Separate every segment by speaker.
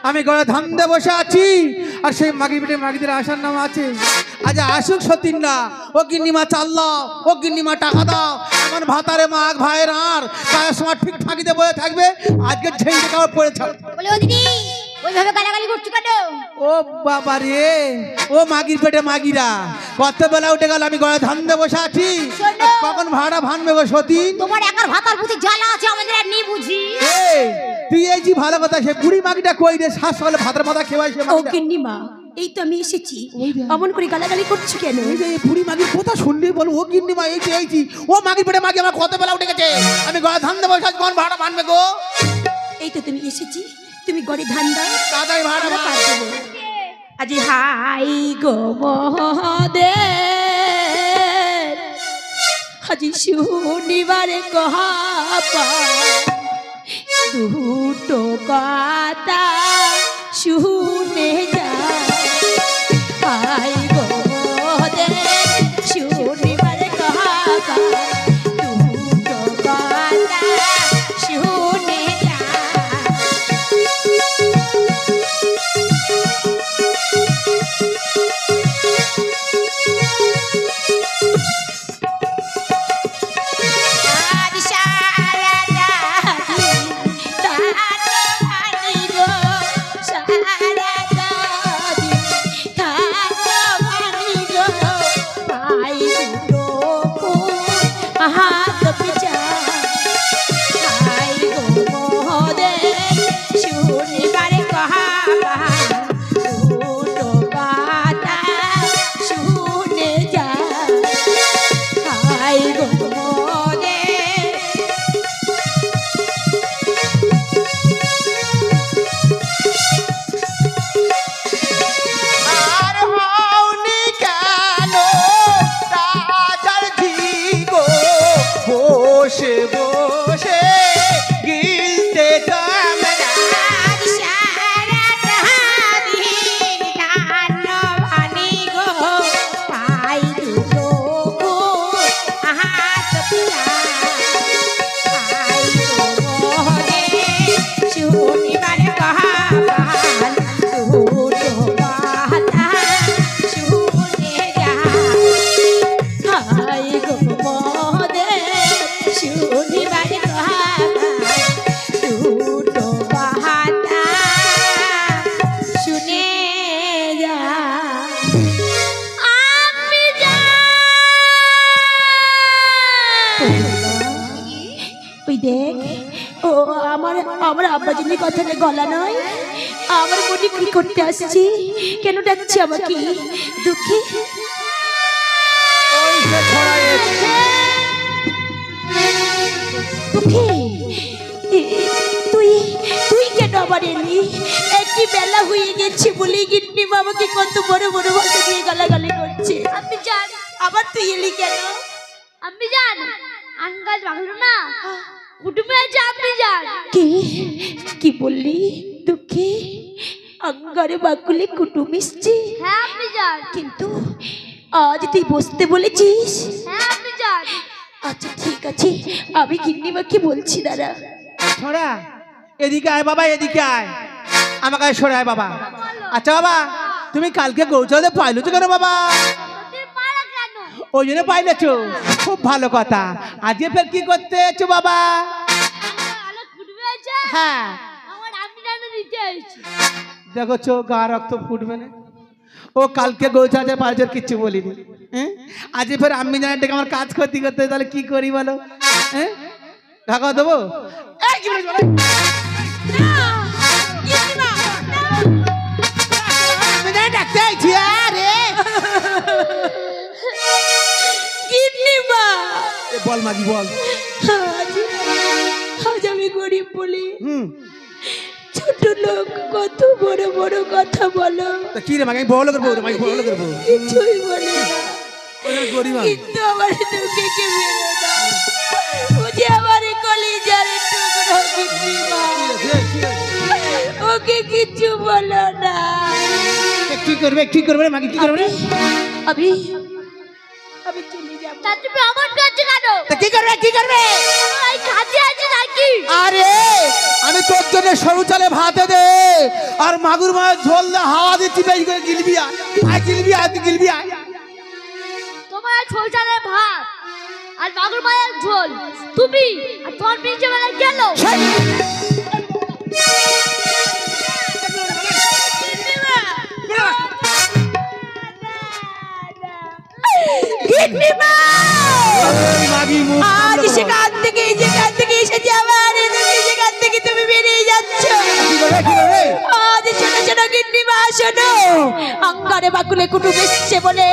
Speaker 1: আমি গড়ে ধান দিয়ে বসে আছি আর সেই মাগি পেটে মাগিদের আসার নাম আছে। আজ আসুক সতীন না, ও গিন্নিমা চাল দাও, ও গিন্নিমা টাকা দাও, এমন ভাতারে মাগ ভাইয়ের আর কায়ের সময় ঠিক থাকিতে বয়ে থাকবে। আজকে ঝেঁটে কাপড় পরে ছাড়
Speaker 2: বলে ও দিদি ওইভাবে গালাগালি করছো কেন?
Speaker 1: ও বাবা রে, ও মাগির পেটে মাগিরা কত বেলা উঠে গেল, আমি গড়ে ধান দিয়ে বসে আছি, কখন ভাড়া ভাঙবে গো সতীন?
Speaker 2: তোমার একার ভাতার প্রতি জ্বালা আছে, আমাদের আর নেই বুঝি।
Speaker 1: তুই এই যে ভালো কথা, সে বুড়ি মাগিটা কই রে? শ্বাস হলে ভাতের মাথা খেয়ে সে
Speaker 3: ও গিন্নিমা, এই তো আমি এসেছি, অমন করে গালাগালি করছো কেন?
Speaker 1: এই যে বুড়ি মাগির কথা শুনলি বল, ও গিন্নিমা এই যে ও মাগির পেটে মাগি আমার কত বেলা উঠে গেছে, আমি গড়ে ধান দিয়ে বসে আছি, কখন ভাড়া ভাঙবে গো?
Speaker 3: এই তো তুমি এসেছি, তুমি গড়ে ধান দাও,
Speaker 1: তাড়াতাড়ি ভাড়া
Speaker 3: পার দেবো। আজি হাই গো মহদে, আজি শুনিবারে কহাপা দুটো কথা শুনে যা। হাই গো মহদে, শুনিবারে কহাপা দুটো কথা শুনে যা।
Speaker 1: বসে বসে গিলতে কামনা
Speaker 3: আমার আব্বাজিনী কথাটা গলা নয়, আমার মনে কি করতে আসছি, কেন ডাকছি আমাকে? দুঃখী দুঃখী, তুই তুই কেন আবার এলি? একই বেলা হয়ে গেছে বলে গিন্নিমা আমাকে কত বড় বড় ভাষা দিয়ে গালাগালি করছে।
Speaker 2: আপনি জান
Speaker 3: আবার তুই এলি কেন?
Speaker 2: আপনি জান আঙ্গাল ভাগলো না, কুটুমে আছে, আপনি জান।
Speaker 3: কি কি বললি দুঃখী? আঙ্গারে বাকুলে কুটুম এসছে?
Speaker 2: হ্যাঁ আপনি জান।
Speaker 3: কিন্তু আজ তুই বসতে বলেছিস?
Speaker 2: হ্যাঁ আপনি জান।
Speaker 3: আচ্ছা ঠিক আছে, আমি গিন্নিমাকে বলছি, দাঁড়া।
Speaker 1: ছোড়া এদিকে আয় বাবা, এদিকে আয়, আমাকে সরে আয় বাবা। আচ্ছা বাবা, তুমি কালকে গৌচাতে পাইলো তো কেন বাবা? ওই জন্য পাইলেছো, খুব ভালো কথা। আজকে ফের কি করতে এসছো বাবা? হ্যাঁ দেখো চো, গা রক্ত ফুটবে না। ও কালকে গৌচাতে পাইছে, কিচ্ছু বলিনি। হ্যাঁ আজকে ফের আমি জানি ডেকে আমার কাজ করতে করতে, তাহলে কি করি বলো? হ্যাঁ ঢাকা দেবো? ডাকতে আইছি আরে বল মাগি বল।
Speaker 3: আজ আমি গরিব বলি ছোট লোক কত বড় বড় কথা বলো।
Speaker 1: কি রে মাগি, আমি বড় লোকের বউ রে, মাগি বড় লোকের বউ,
Speaker 3: কিছুই বলে না।
Speaker 1: গরিব
Speaker 3: কিন্তু আমার দুঃখে কে মেরো না, বুঝে আমার কলিজার টুকরো গিন্নিমা, ওকে কিছু বলো না।
Speaker 1: কি করবে কি করবে মাগি, কি করবে?
Speaker 3: আমি আমি চলে যাব।
Speaker 2: তুমি আমার কাছে কেন?
Speaker 1: কি করবে কি করবে?
Speaker 2: এই কাজে আছে নাকি?
Speaker 1: আরে আমি তোর জন্য সরু চালে ভাত দে আর মাগুর মাছ ঝোল দিয়ে হাওয়া দিচ্ছি বেশি করে গিলবি আয় গিলবি আয় তুই গিলবি আয়।
Speaker 2: তোমার ঝোল চালের ভাত আর মাগুর মায়ের ঝোল তুমি আর তোমার পিঞ্জে বেলা গেল
Speaker 3: গিন্নিমা
Speaker 1: এই মাগি মুখ
Speaker 3: আজ
Speaker 1: সামলে
Speaker 3: সেখান থেকে এসেছি আবার সেখান থেকে তুমি বেরিয়ে যাচ্ছ।
Speaker 1: কি করে
Speaker 3: আজ শোনো শোনো গিন্নিমা শোনো, অঙ্গারে বাকুলে কুটুম এসছে বলে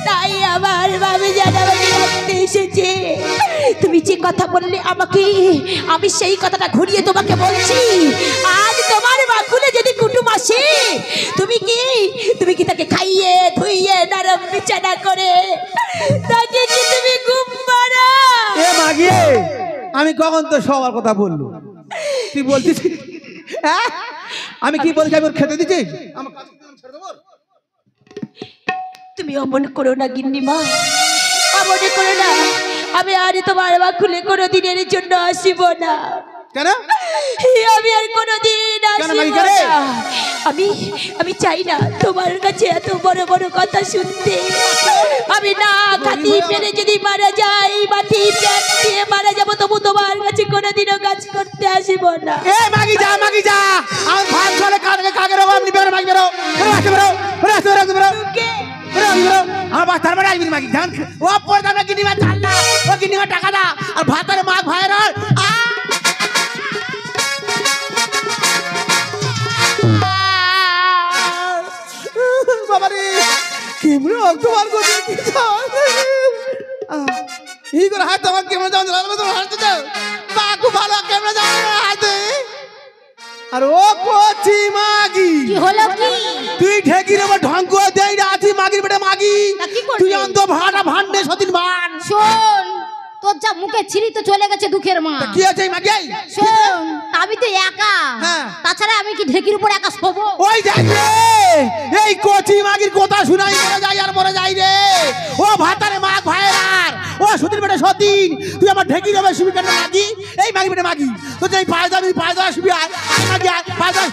Speaker 3: তাই আমার ভাবি যেন আমাকে রাখতে এসেছে। তুমি যে কথা বললে আমাকে, আমি সেই কথাটা ঘুরিয়ে তোমাকে বলছি। আজ তোমার বাকুলে যদি কুটুম আসে, তুমি কি তাকে খাইয়ে ধুইয়ে নরম বিছানা করে তাকে কি তুমি ঘুম পাড়া?
Speaker 1: এ মাগি আমি কখন তো সবার কথা বললো তুই বলছিস হ্যাঁ আমি কি বলছি আমি ওর খেতে দিচ্ছি আমার কাজ ছেড়ে দেবো
Speaker 3: তুমি অমন করো না গিন্নিমা, অমন করো না। আমি আর তোমার বাকুলে কোনো দিনের জন্য আসিব না।
Speaker 1: কেন
Speaker 3: আমি আর কোনোদিন আসিব
Speaker 1: মাগি, কেন?
Speaker 3: না। আমি চাই না তোমার কাছে এত বড় বড় কথা শুনতে। আমি না খাতি পেরে যদি মারা যাই, মাটি প্যাট দিয়ে মারা যাবো, তবু তোমার কাছে কোনোদিনও কাজ করতে আসিব না।
Speaker 1: এ মাগি যা আমার ভাত খালে কাকে রকম আপনি বেরো মাগি বেরো বেরো
Speaker 3: কে?
Speaker 1: আমার বাচ্চার বেড়ে আসবি মাগি জান ও পরে দাম কিনিমা চাল না ও কিনিমা টাকা দা আর ভাতের মাছ ভাইয়ের বাবারে কেমন অক্টোবর করে এই করে হাত আমার কেমন যাও হাসতে যাও বাকু ভালো কেমন যাও হাতে আর ও কোচি মাগি
Speaker 2: কি হলো কি
Speaker 1: তুই ঢেকি রে ঢঙ্গ দেই রাতি মাগির বেটা মাগি
Speaker 2: তা কি করবি?
Speaker 1: তুই অন্ত ভাড়া ভান্ডে সতীন ভান
Speaker 2: শোন তোর যা মুখে ছিরি তো চলে গেছে দুঃখের মা।
Speaker 1: তা কি আছে এই মাগি এই?
Speaker 2: শোন আমি তো একা,
Speaker 1: হ্যাঁ।
Speaker 2: তাছাড়া আমি কি ঢেকির উপর একা শোবো?
Speaker 1: ওই দেখ রে এই কোচি মাগির কথা শুনাই মরে যাই আর মরে যাই রে ও ভাতারে মাগ ভাইয়ের আর ও সতীন বেটা সতীন তুই আমার ঢেকি রে শুবি কেন মাগি এই মাগি বেটা মাগি তো এই পায়দা শুবি আয় আয় মাগি আয় পায়দা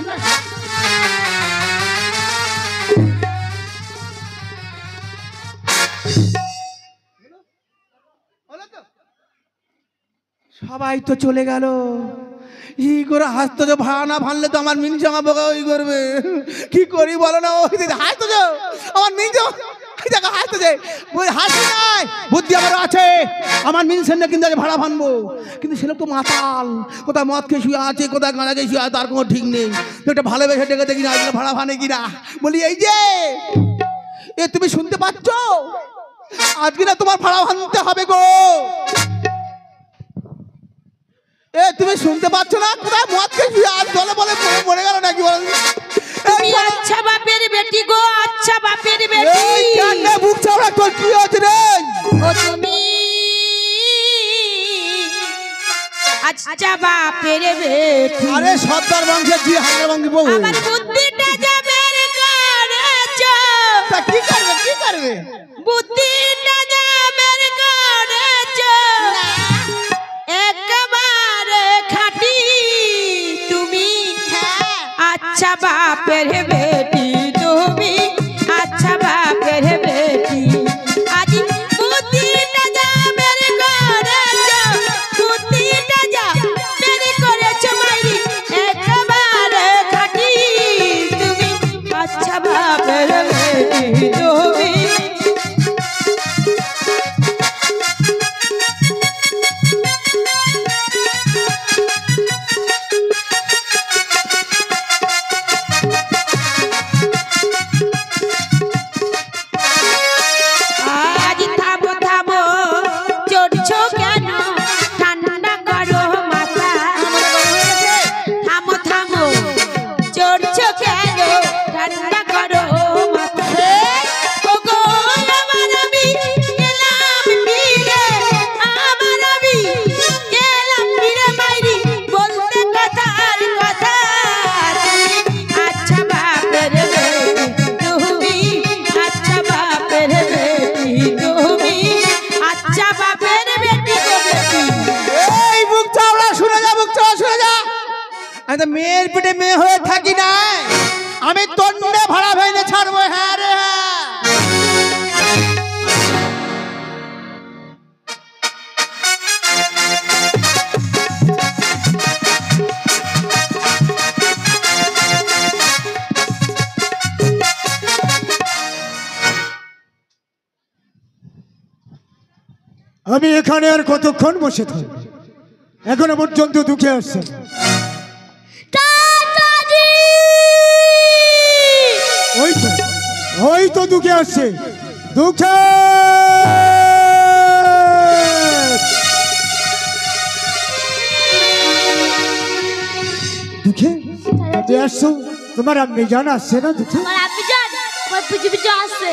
Speaker 1: সবাই তো চলে গেল ই করে হাসতো যে ভাড়া ভাঙলে তো আমার মিনছে আমার বোকা ওই করবে কি করি বলো না ওই হাসতো যে আমার মিনছে হাসতো যে হাসি নাই বুদ্ধি আমার আছে আমার মিনছেন না কিন্তু আজ ভাড়া ভাঙবো কিন্তু সে লোক তো মাতাল কোথায় মদ খেয়ে শুয়ে আছে কোথায় গাঁজা খেয়ে শুয়ে আছে তার কোনো ঠিক নেই তো একটা ভালোবেসে ডেকে দেখি না আজকে ভাড়া ভানে কিনা বলি এই যে এ তুমি শুনতে পাচ্ছ আজকে না তোমার ভাড়া ভাঙতে হবে গো এ তুমি শুনতে পাচ্ছ না কোথায় মদ খেয়ে আর দলে বলে মরে গেল নাকি বল
Speaker 3: তুমি আচ্ছা বাপের বেটি গো, আচ্ছা বাপের বেটি।
Speaker 1: এই কান্না বুক চাওড়া তোর কি হচ্ছে রে
Speaker 3: ও তুমি আচ্ছা বাপের বেটি।
Speaker 1: আরে সর্দার বংশের জি হাঙ্গা বংশী বউ
Speaker 3: আমার বুদ্ধিটা যে বের করেছ,
Speaker 1: তা কি করবে
Speaker 3: বুদ্ধিটা যে বের করেছ একেবারে খাঁটি তুমি। আচ্ছা বাপের বেটি তুমি, আচ্ছা বাপের বেটি। আজ বুদ্ধিটা যা বের করেছ, বুদ্ধিটা যা বের করেছ মাইরি একেবারে খাঁটি তুমি। আচ্ছা বাপের বেটি তুমি। আজ থামো থামো চড়ছো কেন, ঠান্ডা করো মাথা। থামো থামো চড়ছো কেন, ঠান্ডা করো মাথা। ও গো আমার আমি গেলাম ফিরে, আমার আমি গেলাম ফিরে মাইরি বলতে কথার কথা। আচ্ছা বাপের বেটি তুমি, আচ্ছা বাপের বেটি তুমি, আচ্ছা বাপের বেটি গো বেটি।
Speaker 1: এই বুক চাওড়া শুনে যা বুক চাওড়া শুনে যা আমি তো মেয়ের পেটে মেয়ে হয়ে থাকি না আমি তন্ডে ভাড়া ভেঙে ছাড়বো। হ্যাঁ রে হ্যাঁ।
Speaker 4: আমি এখানে আর কতক্ষণ বসে থাকব? এখনো পর্যন্ত দুঃখে আসছে। ওই তো দুঃখে আসছে। দুঃখে দুঃখে কবে আসছো? তোমার আম্মি জান আসছে না? দুঃখে
Speaker 2: আমার আপনি যান, আমার পিছু পিছু আসছে।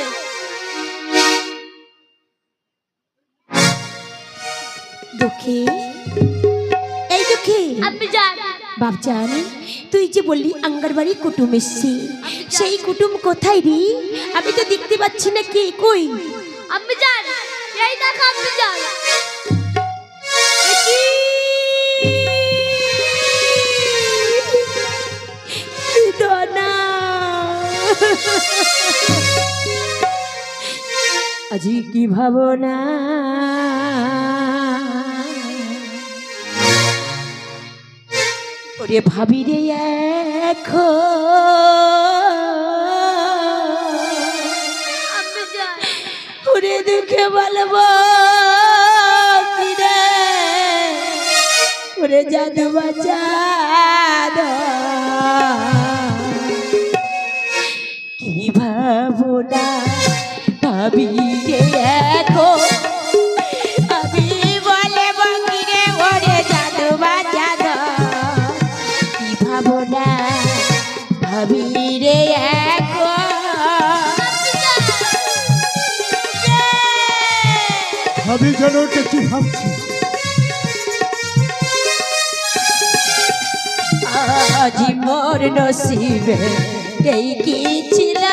Speaker 3: দুঃখী, এই দুঃখী,
Speaker 2: আপনি যান।
Speaker 3: বাপজান, তুই যে বললি আঙ্গারবাড়ি কুটুম এসছি, সেই কুটুম কোথায় রে? আমি তো দেখতে পাচ্ছি না। কে কই?
Speaker 2: আপনি যান, এই দেখো আপনি যান।
Speaker 3: ধনা, আজি কি ভাবনা, ওরে ভাবি রে
Speaker 2: আপনি যান।
Speaker 3: ওরে দুঃখে বলবো কি রে, ওরে জাদু বাজা কি ভাবনা ভাবি রে এখন, আমি বলে বকি রে ওরে জাদু বাজা কি ভাবনা ভাবি রে এখন।
Speaker 4: ভাবি যেন ওটা কি ভাবছি।
Speaker 3: আজি মোর নসিবে এই কি ছিল,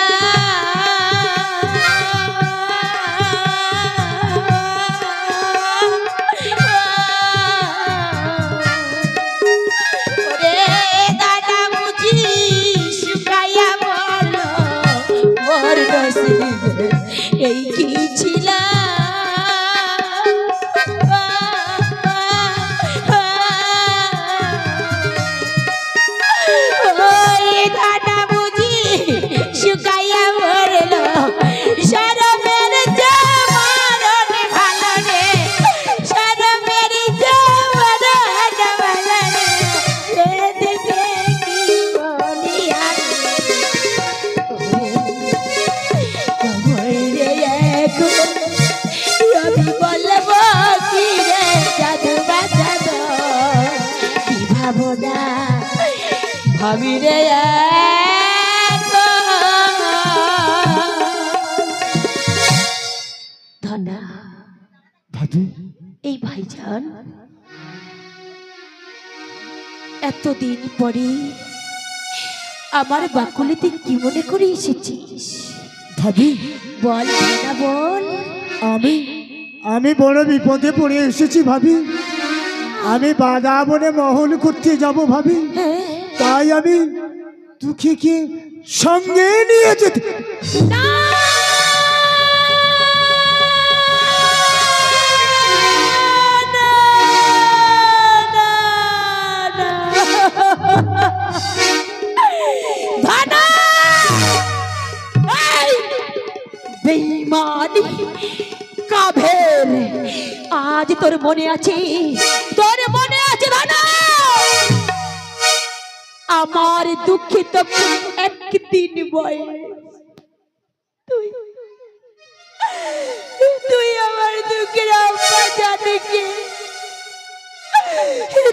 Speaker 3: ওরে দাদা বুঝি শুকাইয়া বল মোর নসিবে এই কি ছিল। শুকাইয়া মরল শরমের জমারণ ভালো রে, শরমের জমারণ ভালো রে, দেখে কি বলিয়া রে এখন আমি বলব কি রে জাদু বাজাদ কি ভাবনা ভাবি রে। ধনা,
Speaker 4: ভাবি
Speaker 3: এই ভাইজান এতদিন পরে আমার বাকুলিতে কি মনে করে এসেছিস?
Speaker 4: ভাবি
Speaker 3: বল ধনা বল।
Speaker 4: আমি বড় বিপদে পড়ে এসেছি ভাবি। আমি বাধা বনে মহল করতে যাব ভাবি।
Speaker 3: হ্যাঁ,
Speaker 4: তাই আমি দুঃখীকে সঙ্গে নিয়ে যেতে।
Speaker 3: না ধনা, বেঈমানি কাভের, আজ তোর মনে আছে, তোর মনে আছে ধনা, আমার দুঃখে তখন একদিন বয়স, তুই আমার দুঃখের আব্বা জানে কে,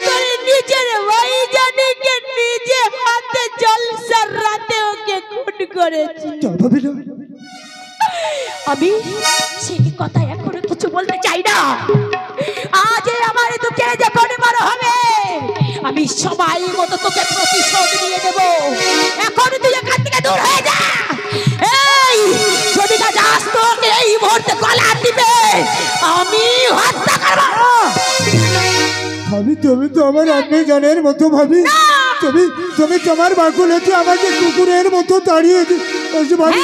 Speaker 3: তোর নিজের ভাই জানে কে, নিজে হাতে জলসার রাতে ওকে খুন করেছি।
Speaker 4: ভাবি না,
Speaker 3: আমি সেই কথা এখনো কিছু বলতে চাই না। আজ আমার দুঃখে যখন বড় হবে, আমি সবাই মতো তোকে প্রতিশোধ নিয়ে দেব। এখন তুই এখান থেকে দূর হয়ে যা। এই যদি না যাস তোকে এই মুহূর্তে গলা দিবে, আমি হত্যা করব।
Speaker 4: ভাবি তুমি তো আমার আম্মি জানের মতো ভাবি।
Speaker 3: না
Speaker 4: তুমি তুমি তোমার বাকুলেতে আমাকে কুকুরের মতো তাড়িয়ে দিয়েছো ভাবি।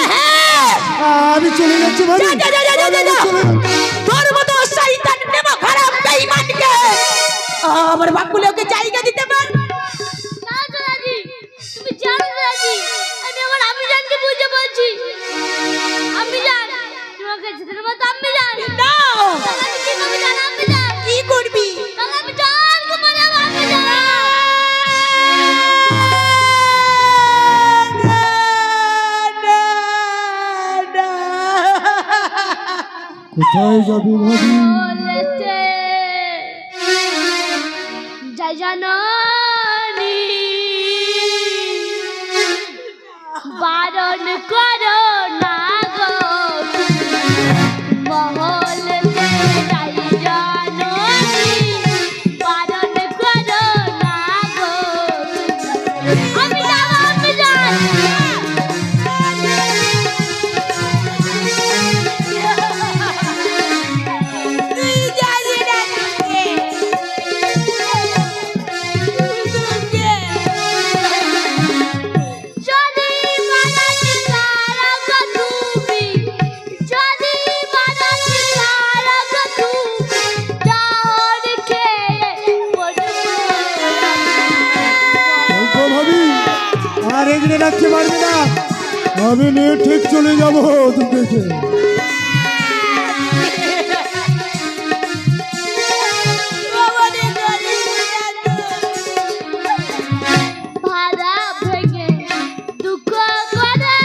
Speaker 4: আমি চলে যাচ্ছি ভাবি।
Speaker 3: তোর মতো শয়তান নেমা খারাপ বেঈমানকে আমার বাকুলে ওকে জায়গা দিতে পার
Speaker 2: না দাদাজি, তুমি জানো দাদাজি, আমি আমার আম্মিজানকে বুঝে বলছি। আম্মিজান, তোমাকে যেতে মতো আম্মিজান।
Speaker 3: না
Speaker 2: তাহলে আমি কি করবি জানো আম্মিজান?
Speaker 3: কি করবি?
Speaker 2: তাহলে আমি জান তোমার আম্মিজান।
Speaker 4: কোথায় যাবি ভাবি?
Speaker 2: বলেতে জয় জাননী বারণ করো না গো মহলেতে জয় জাননী বারণ করো না গো। আমি যাবো, আমি যাই।
Speaker 3: তুই জানি না
Speaker 2: যদি বানাতে পারো গো তুমি, যদি বানাতে পারো গো তুমি, জান খেয়ে মরবো।
Speaker 4: ভাবি আর এগিয়ে রাখতে পারবি না, আমি নিয়ে ঠিক চলে যাবো তোকে।
Speaker 2: ভাড়া ভেঙে দুঃখ করে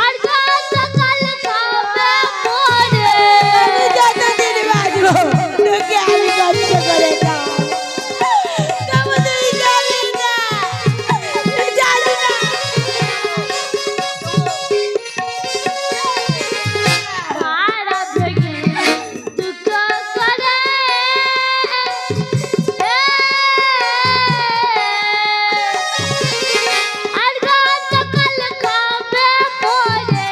Speaker 2: আর সকাল খাবে পরে।
Speaker 3: যতদিন বাঁচবো তোকে আমি কষ্ট করে খাওয়াবো। তবু তুই যাবি না, তুই জানি না।
Speaker 2: ভাড়া ভেঙে দুঃখ করে আর সকাল খাবে পরে।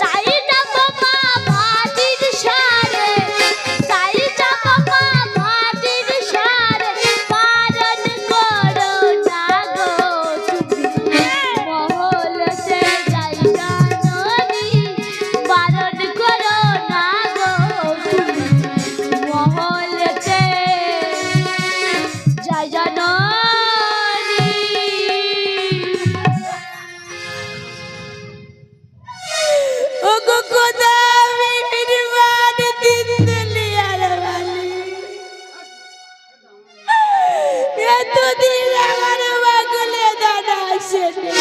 Speaker 2: চাই না বাবা ভাটির সারে, চাই না বাবা ভাটির সারে, পারণ করো না গো তুমি মহলেতে যাই জাননী বারণ করো না গো তুমি মহলেতে যাই জাননী।
Speaker 3: ওগো খোদা আমি মেহরবান দিন দুনিয়ার মালিক। এতদিন আমার বাগুলে দানা আসেনি,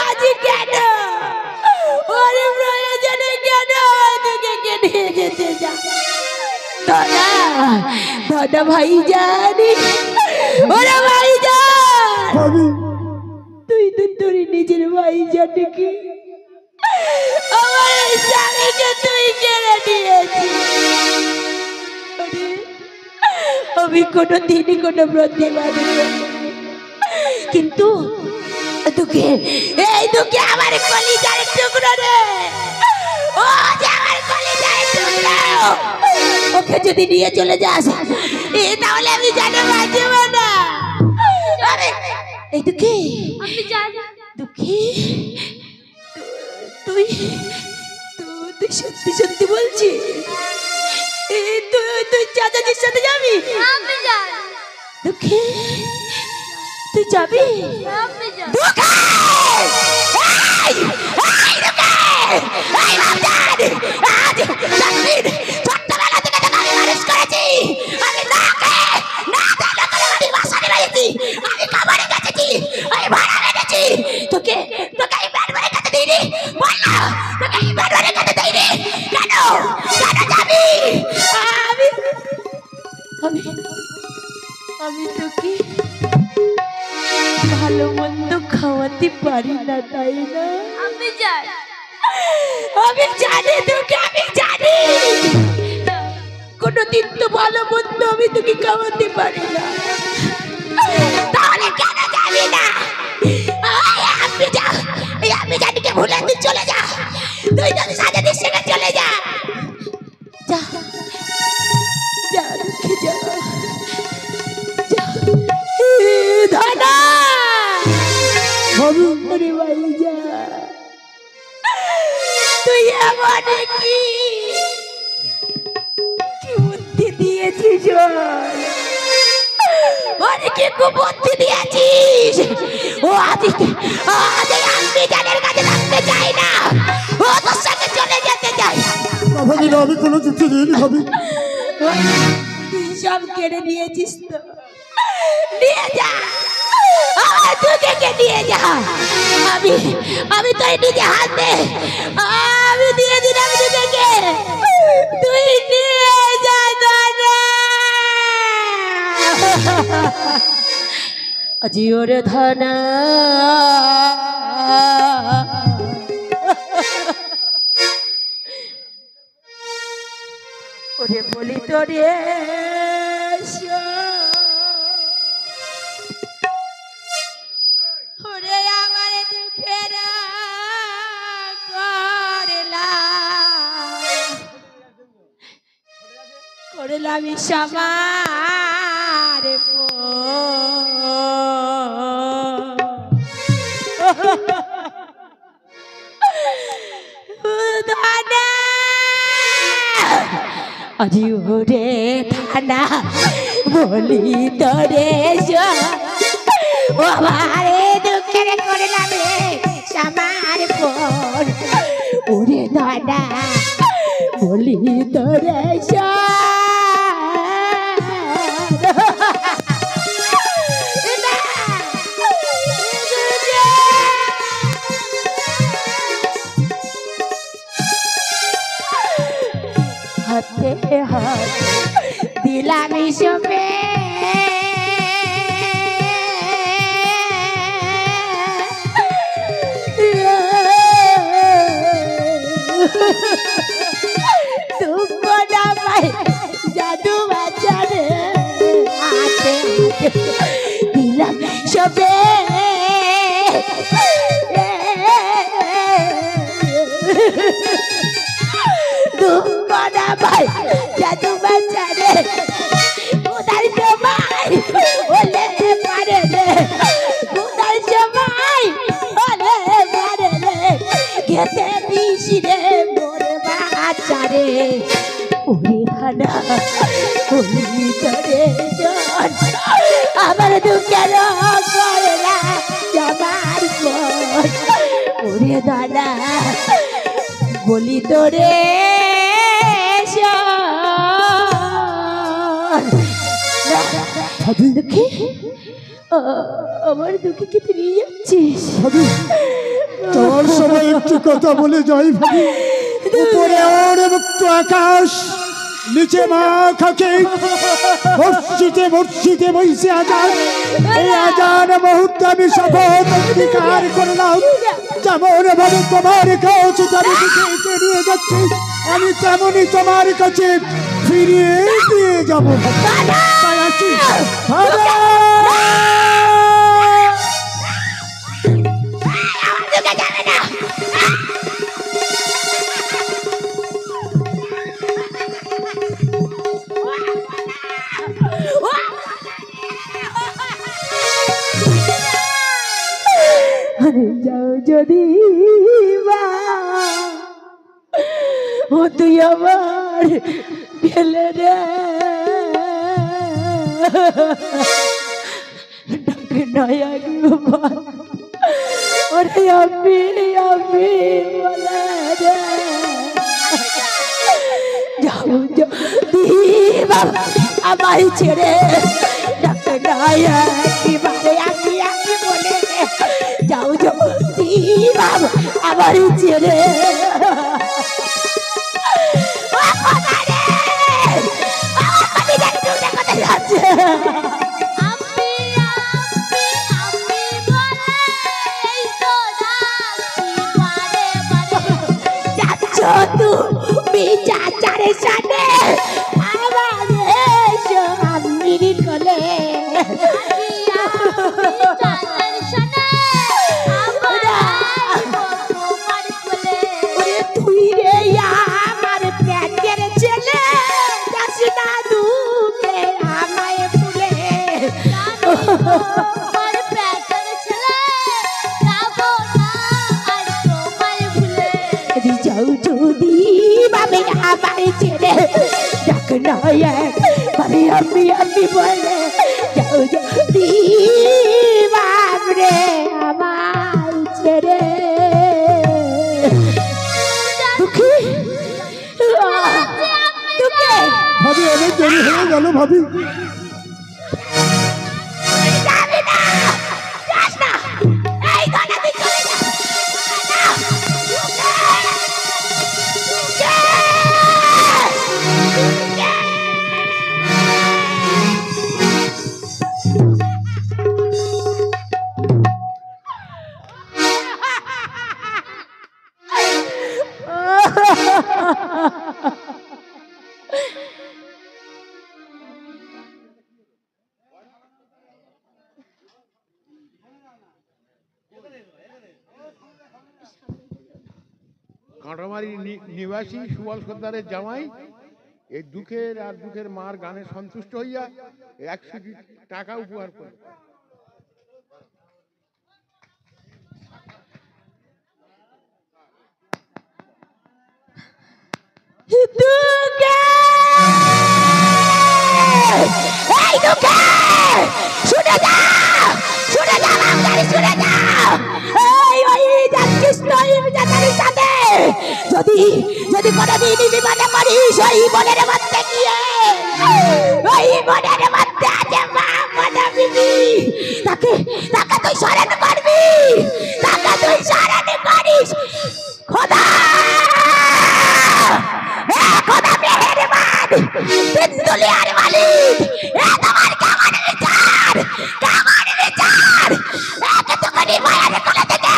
Speaker 3: আজ কেন ওর প্রয়োজনে কেন তোকে কেটে যেতে যা দাদা দাদা ভাই জানি ওরা ভাই জান
Speaker 4: ভাবি
Speaker 3: তুই তো তোর নিজের ভাই জানকে আমার স্বামীকে তুই কেড়ে নিয়েছিস। আমি কোনো দিন কোনো প্রতিবাদ করিনি। কিন্তু তোকে এই তোকে আমার কলিজার টুকরো রে, ও যে আমার কলিজার টুকরো, ওকে যদি নিয়ে চলে যাস তাহলে আমি জানো বাঁচব না। এই তোকে
Speaker 2: আমি জানি
Speaker 3: দুঃখী তুই তুই সত্যি সত্যি বলছিস তুই তুই চাচাজির সাথে যাবি?
Speaker 2: আমি জানি
Speaker 3: দুঃখী তুই যাবি?
Speaker 2: আমি জানি
Speaker 3: দুঃখী এই দুঃখী এই বাপজান আজ সাতদিন ছোট্টবেলা থেকে তোকে আমি মানুষ করেছি। আমি না করে বাসায় বাড়িয়েছি, আমি খাবারে গেছি, আমি ভাড়া রেখেছি। তোকে তোকে আমি ব্যাট বাড়ি খেতে দিইনি, বল না তোকে আমি ব্যাট বাড়ি খেতে দিইনি কেন? কেন যাবি? আমি আমি আমি তোকে ভালো মন্দ খাওয়াতে পারি না, তাই না?
Speaker 2: আমি জানি
Speaker 3: আমি জানি তোকে, আমি জানি কোনোদিন তো ভালো মন্দ আমি তোকে খাওয়াতে পারি না। তাহলে কেন যাবি না? আমি জানি কে ভুলে তুই চলে যা, তুই যদি সাজাদির সঙ্গে চলে যা। যা যা দুঃখে যা যা। ধনা
Speaker 4: ভাবি
Speaker 3: ওরে ভাই যা, তুই এমন কি কি বুদ্ধি দিয়েছিস অনেকে কুবুদ্ধি দিয়েছিস। ও আজ আমি জানের কাছে থাকতে চাই না, ও তোর সাথে চলে যেতে চাই।
Speaker 4: না ভাবি না, আমি কোনো যুক্তি দিইনি ভাবি।
Speaker 3: তুই সব কেড়ে নিয়েছিস তো, নিয়ে যা আমার দুঃখকে নিয়ে যা। আমি তোর নিজে হাতে আমি দিয়ে দিলাম দুঃখকে, তুই নিয়ে যা ধনা। আজি ওরে ধনা ওরে বলি তোরে ওরে আমার দুঃখের করলাম সবার আজি ওরে থানা বলি তোরে ও আমারে দুঃখের করলাম সবার ওরে দাদা বলি তোরে হাতে হাত দিলাম সবে জাদু বাজারে হাতে দিলাম সবে জাদু বাজারে উদার জমাই ওলে পারে রে, উদার জমাই ওলে পারে রে, খেতে দিছি রে মোর বাজারে। ওরে খানা ওলি করে জন আমার দুঃখের করলা জমার পর ওরে দাদা বলি তোরে দুঃখে আমার দুঃখে কি তুই যাচ্ছিস
Speaker 4: ভাবি তোর সময় একটু কথা বলে যাই ভাবি। উপরে ওর মুক্ত আকাশ, নিচে মা খাকে, মসজিদে মসজিদে বইছে আজান। এই আজান মুহূর্তে আমি শপথ অঙ্গীকার করলাম, যেমন ভাবে তোমার কাছে আমি দিকে নিয়ে যাচ্ছি, আমি তেমনই তোমার কাছে ফিরিয়ে দিয়ে যাবো। তাই আছি
Speaker 3: যাও যদি ও তুই আমার ফেলে রে ডাকে নয়া ওরে আমি বলে রে যাও যদি আমার ছেড়ে ডাকে নয়া এবারে আমি বলে যাও যদি আমার ছেড়ে তুমি চাচারের সাথে আমার আমি কলে তুই রে আমার প্যাকের ছেলে আমি বলে যাও যদি বাবরে আমার ছেড়ে দুঃখী দুঃখী
Speaker 4: ভাবি অনেক দেরি হয়ে গেল ভাবি।
Speaker 3: যাবি না, যাস না, এই ঘরে তুই চলে যা।
Speaker 5: কাঁটামারি নিবাসী সুবল সর্দারের জামাই এই দুঃখের আর দুঃখের মার গানে সন্তুষ্ট হইয়া 100 টাকা উপহার করে।
Speaker 3: যদি যদি কোনদিন বিমানে মরিস ওই বনের মধ্যে গিয়ে ওই বনের মধ্যে আছে মা মনে বিবি তাকে তাকে তুই স্মরণ করবি, তাকে তুই স্মরণ করিস। খোদা খোদা মেহেরবান তিন দুনিয়ার মালিক, এ তোমার কেমন বিচার, কেমন বিচার। এতটুকুনি মায়ের কোলে থেকে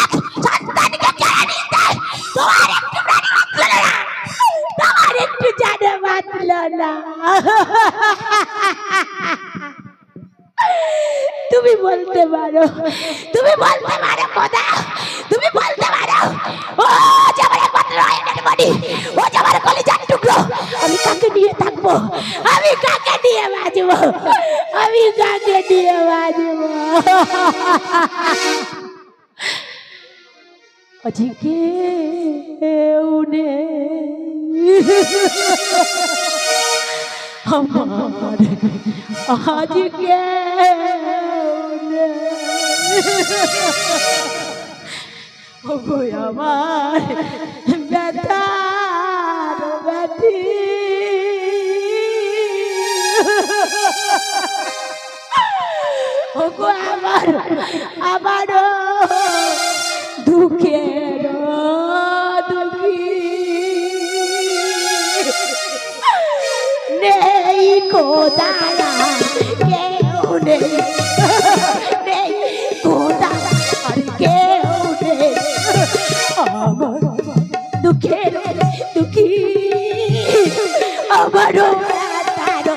Speaker 3: এক সন্তানকে কেড়ে নিতে তোমার একটু প্রাণী বাঁচল না, তোমার একটু জানে বাঁচল না। তুমি বলতে পারো, তুমি বলতে পারো খোদা, তুমি বলতে পারো ও যাবার একমাত্র আয়নের বাড়ি, ও যাবার কলিজার টুকরো, আমি কাকে নিয়ে থাকবো, আমি কাকে নিয়ে বাঁচবো, আমি কাকে নিয়ে বাঁচবো। আজকে আমার আজকে আমার ব্যথার ব্যথি আমার আমারও দুঃখের দুঃখী নেই খোদা কেউ নেই, নেই খোদা আর কেউ নেই আমার দুঃখের দুঃখী, আমারও ব্যথার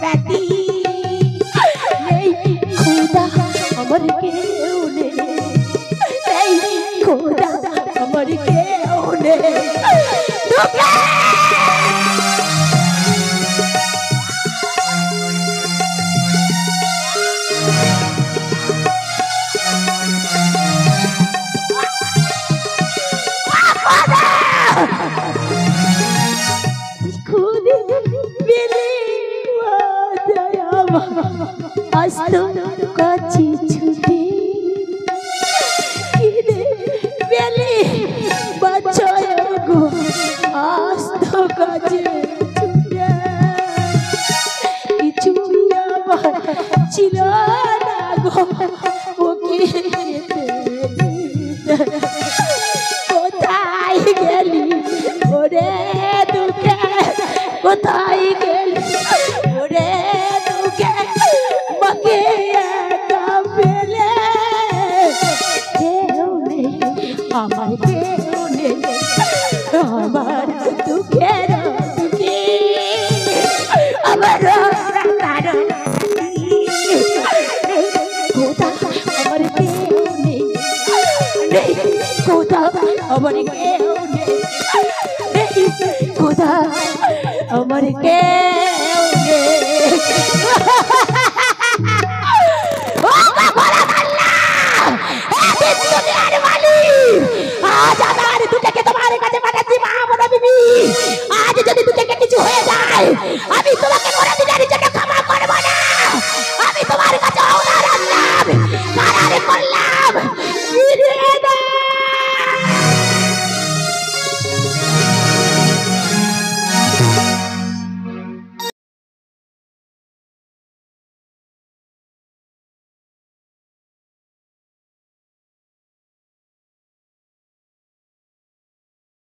Speaker 3: ব্যথি নেই খোদা আমার কেউ নেই, নেই খোদা আমার কেউ নেই। আস্ত কাছি ছুটি কিনে বেলে বাচ্চায় গো আস্ত কাছে ছুটে কিছু আমার ছিল না গো ওকে কোথায় গেলি ওরে দুঃখে, কোথায় গেলি ওরে দুঃখে মাকে একা ফেলে, কেউ নেই আমার কেউ নেই আমার দুঃখের দুঃখী, আমার প্রাণার কোথা আমার কেউ নেই, নেই কোথা আমার কেউ নেই, নেই কোথা আমার কেউ নেই।